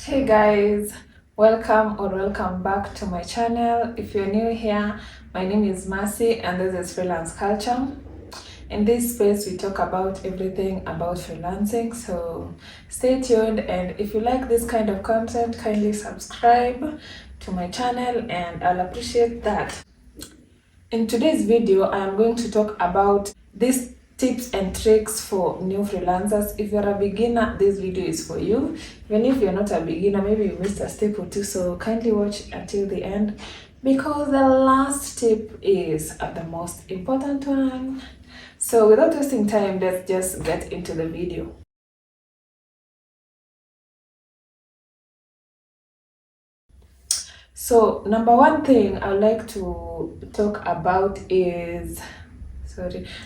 Hey guys, welcome back to my channel. If you're new here, my name is Mercy and this is Freelance Culture. In this space we talk about everything about freelancing, so stay tuned, and if you like this kind of content, kindly subscribe to my channel and I'll appreciate that. In today's video, I am going to talk about these tips and tricks for new freelancers. If you're a beginner, this video is for you. Even if you're not a beginner, maybe you missed a step or two, so kindly watch until the end because the last tip is the most important one. So without wasting time, let's just get into the video. So number one thing I would like to talk about is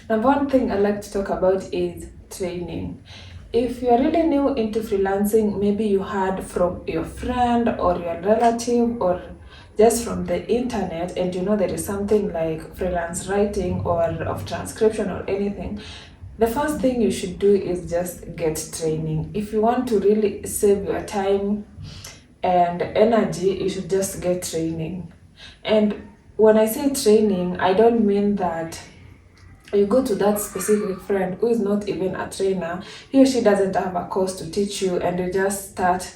number one thing I like to talk about is training. If you're really new into freelancing, maybe you heard from your friend or your relative or just from the internet, and you know there is something like freelance writing or of transcription or anything. The first thing you should do is just get training. If you want to really save your time and energy, you should just get training. And when I say training, I don't mean that you go to that specific friend who is not even a trainer. He or she doesn't have a course to teach you, and you just start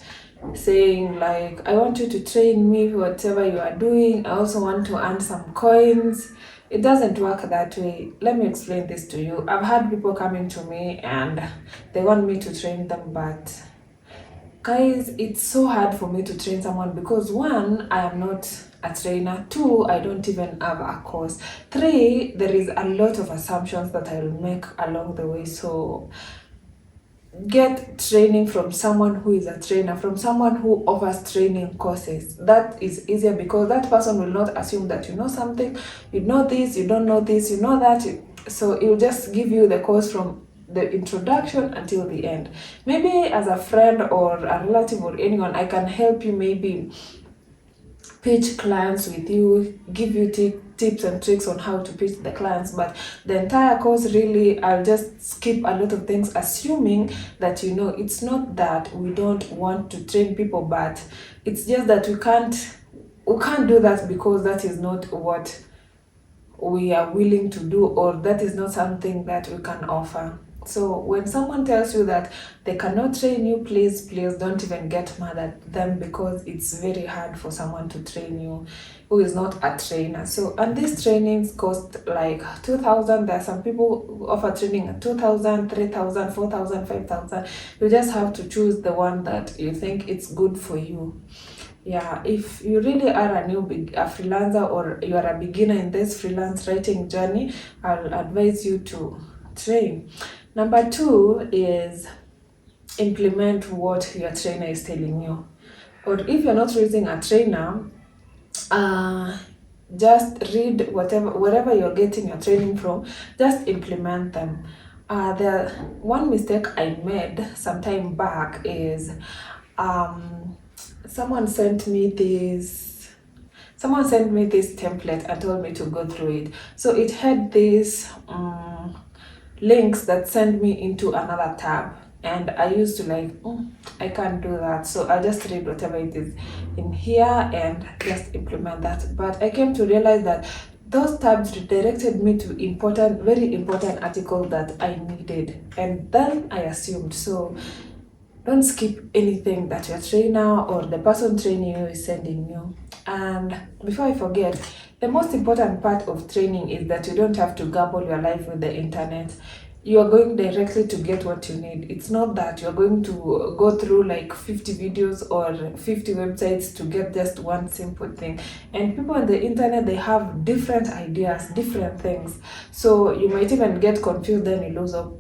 saying like, I want you to train me whatever you are doing. I also want to earn some coins. It doesn't work that way. Let me explain this to you. I've had people coming to me and they want me to train them, but guys, it's so hard for me to train someone because one, I am not a trainer. Two, I don't even have a course. Three, there is a lot of assumptions that I will make along the way. So get training from someone who is a trainer, from someone who offers training courses. That is easier because that person will not assume that you know something, you know this, you don't know this, you know that. So it will just give you the course from the introduction until the end. Maybe as a friend or a relative or anyone, I can help you maybe pitch clients with you, give you tips and tricks on how to pitch the clients, but the entire course, really, I'll just skip a lot of things, assuming that you know it's not that we don't want to train people, but it's just that we can't do that because that is not what we are willing to do, or that is not something that we can offer. So when someone tells you that they cannot train you, please don't even get mad at them, because it's very hard for someone to train you who is not a trainer. So, and these trainings cost like 2,000. There are some people who offer training at 2,000, 3,000, 4,000, 5,000. You just have to choose the one that you think it's good for you. Yeah, if you really are a freelancer, or you are a beginner in this freelance writing journey, I'll advise you to train. Number two is implement what your trainer is telling you. Or if you're not using a trainer, just read wherever you're getting your training from, just implement them. The one mistake I made some time back is someone sent me this template and told me to go through it. So it had these links that send me into another tab, and I used to like, I can't do that, so I'll just read whatever it is in here and just implement that. But I came to realize that those tabs redirected me to very important articles that I needed, and then I assumed. So don't skip anything that your trainer or the person training you is sending you. And before I forget, the most important part of training is that you don't have to gamble your life with the internet. You are going directly to get what you need. It's not that you're going to go through like 50 videos or 50 websites to get just one simple thing. And people on the internet, they have different ideas, different things. So you might even get confused, then you lose up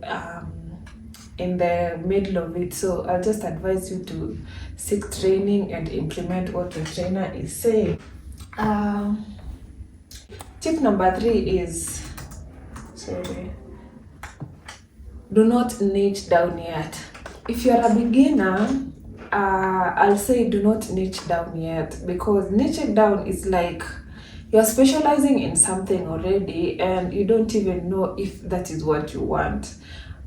in the middle of it. So I'll just advise you to seek training and implement what your trainer is saying. Tip number three is, do not niche down yet. If you're a beginner, I'll say do not niche down yet, because niching down is like you're specializing in something already and you don't even know if that is what you want.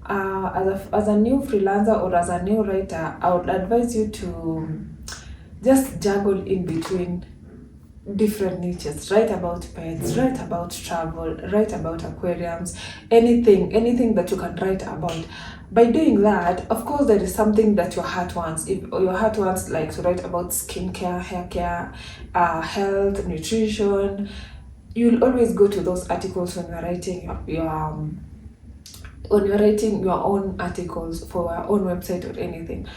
As a new freelancer or as a new writer, I would advise you to just juggle in between different niches. Write about pets, write about travel, write about aquariums, anything that you can write about. By doing that, of course, there is something that your heart wants. If your heart wants like to write about skincare, hair care, health, nutrition, you'll always go to those articles when you're writing when you're writing your own articles for your own website or anything.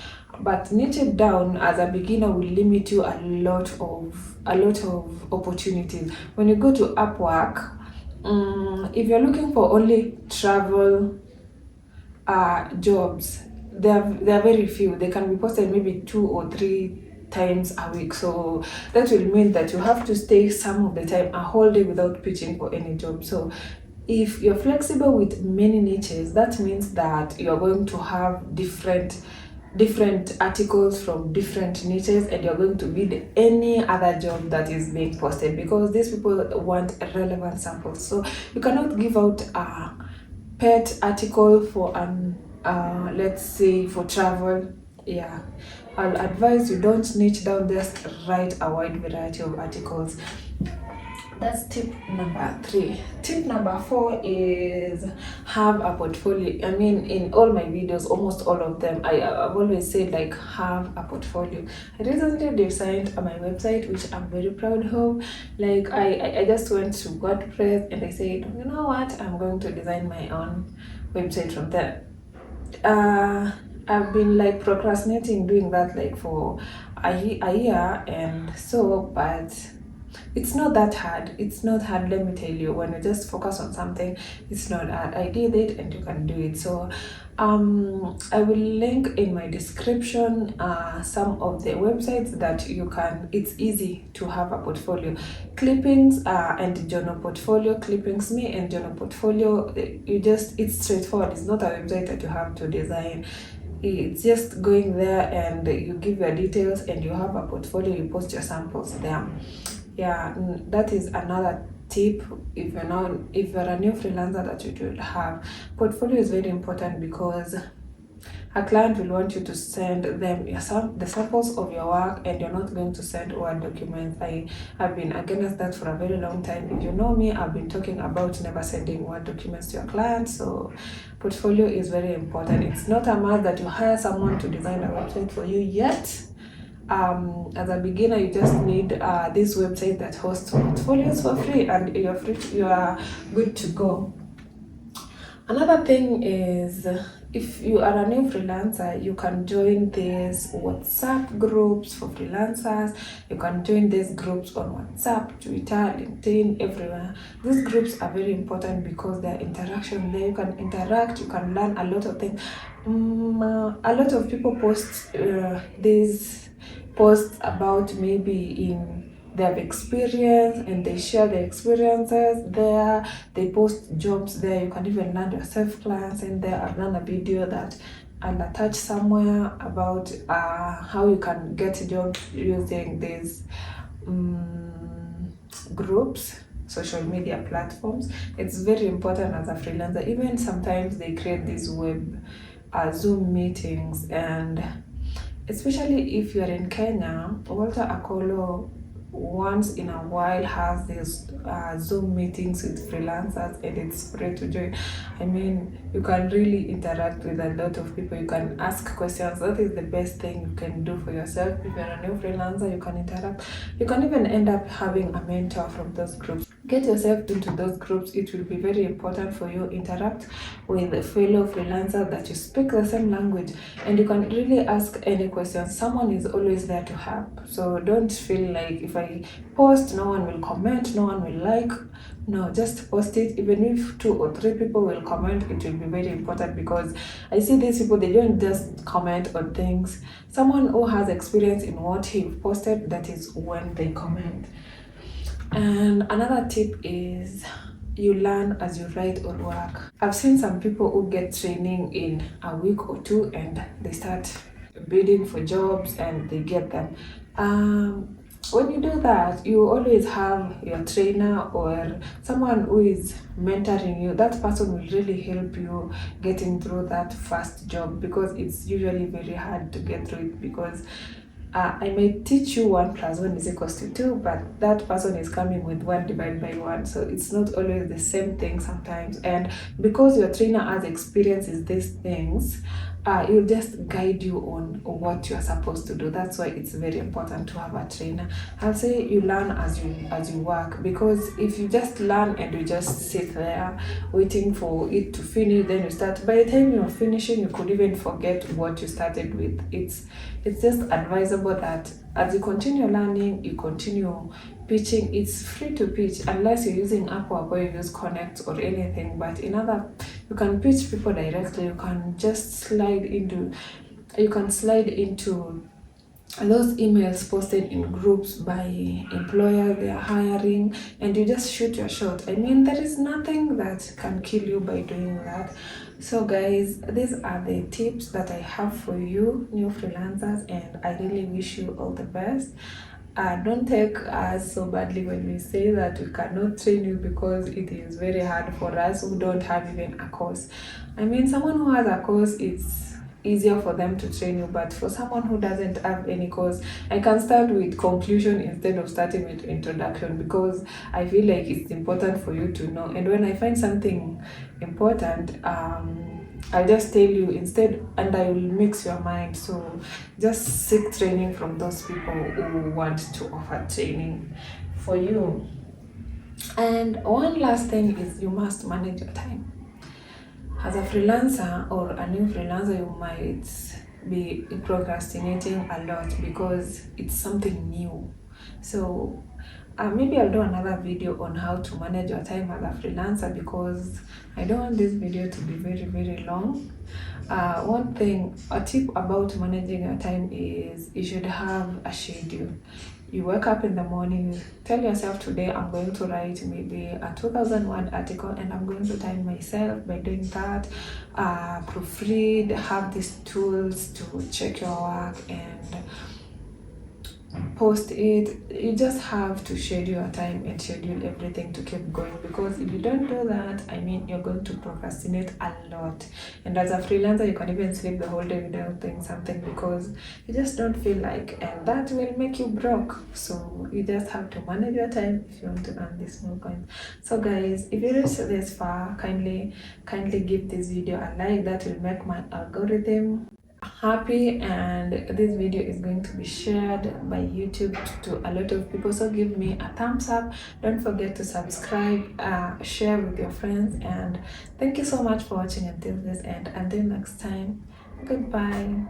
But niche it down as a beginner will limit you a lot of opportunities. When you go to Upwork, if you're looking for only travel jobs, they're very few. They can be posted maybe 2 or 3 times a week, so that will mean that you have to stay some of the time a whole day without pitching for any job. So if you're flexible with many niches, that means that you're going to have different articles from different niches, and you're going to read any other job that is being posted, because these people want relevant samples. So you cannot give out a pet article for let's say for travel. Yeah, I'll advise you don't niche down, just write a wide variety of articles. That's tip number 3. Tip number 4 is have a portfolio. I mean, in all my videos, almost all of them, I've always said like have a portfolio. I recently designed my website, which I'm very proud of. Like I just went to WordPress and I said, you know what, I'm going to design my own website from there. I've been like procrastinating doing that like for a year and so, but it's not that hard. It's not hard, let me tell you. When you just focus on something, it's not hard. I did it and you can do it. So I will link in my description some of the websites that you can, it's easy to have a portfolio. Clippings and journal portfolio. Clippings me and journal portfolio, it's straightforward. It's not a website that you have to design. It's just going there and you give your details and you have a portfolio, you post your samples there. Yeah, that is another tip. If you're a new freelancer that you should have, portfolio is very important, because a client will want you to send them the samples of your work, and you're not going to send Word documents. I have been against that for a very long time. If you know me, I've been talking about never sending Word documents to your clients. So portfolio is very important. It's not a must that you hire someone to design a website for you yet. As a beginner, you just need this website that hosts portfolios for free, and you are good to go. Another thing is, if you are a new freelancer, you can join these WhatsApp groups for freelancers. You can join these groups on WhatsApp, Twitter, LinkedIn, everywhere. These groups are very important because there are interaction there. You can interact, you can learn a lot of things. A lot of people post these posts about maybe in their experience, and they share their experiences there. They post jobs there. You can even land yourself clients in there. I've done a video that I'll attach somewhere about how you can get jobs using these groups, social media platforms. It's very important as a freelancer. Even sometimes they create these web Zoom meetings, and especially if you're in Kenya, Walter Akolo once in a while has these Zoom meetings with freelancers, and it's free to join. I mean, you can really interact with a lot of people. You can ask questions. That is the best thing you can do for yourself. If you're a new freelancer, you can interact. You can even end up having a mentor from those groups. Get yourself into those groups. It will be very important for you. Interact with a fellow freelancer that you speak the same language, and you can really ask any questions. Someone is always there to help. So don't feel like if I post, no one will comment, no one will like. No, just post it. Even if 2 or 3 people will comment, it will be very important, because I see these people, they don't just comment on things. Someone who has experience in what he posted, that is when they comment. And another tip is you learn as you write or work. I've seen some people who get training in a week or 2 and they start bidding for jobs and they get them. When you do that, you always have your trainer or someone who is mentoring you. That person will really help you getting through that first job, because it's usually very hard to get through it, because I may teach you 1 plus 1 is equals to 2, but that person is coming with 1 divided by 1. So it's not always the same thing sometimes. And because your trainer has experiences these things, it will just guide you on what you are supposed to do. That's why it's very important to have a trainer. I'll say you learn as you work, because if you just learn and you just sit there waiting for it to finish, then you start. By the time you're finishing, you could even forget what you started with. It's just advisable that as you continue learning, you continue pitching. It's free to pitch unless you're using Upwork or you use Connect or anything. But in other, you can pitch people directly. You can just slide into those emails posted in groups by employers they are hiring, and you just shoot your shot. I mean, there is nothing that can kill you by doing that. So guys, these are the tips that I have for you new freelancers, and I really wish you all the best. Don't take us so badly when we say that we cannot train you, because it is very hard for us who don't have even a course. I mean, someone who has a course, it's easier for them to train you, but for someone who doesn't have any course, I can start with conclusion instead of starting with introduction, because I feel like it's important for you to know. And when I find something important, I'll just tell you instead, and I will mix your mind. So just seek training from those people who want to offer training for you. And one last thing is, you must manage your time. As a freelancer or a new freelancer, you might be procrastinating a lot because it's something new. So maybe I'll do another video on how to manage your time as a freelancer, because I don't want this video to be very, very long. One thing, a tip about managing your time is you should have a schedule. You wake up in the morning, you tell yourself, today I'm going to write maybe a 2000 word article, and I'm going to time myself by doing that. Proofread, have these tools to check your work and post it. You just have to schedule your time and schedule everything to keep going, because if you don't do that, I mean, you're going to procrastinate a lot. And as a freelancer, you can even sleep the whole day without doing something because you just don't feel like, and that will make you broke. So you just have to manage your time if you want to earn these small coins. So guys, if you reached this far, kindly give this video a like. That will make my algorithm happy, and this video is going to be shared by YouTube to a lot of people. So give me a thumbs up, don't forget to subscribe, share with your friends, and thank you so much for watching until this end. Until next time, goodbye.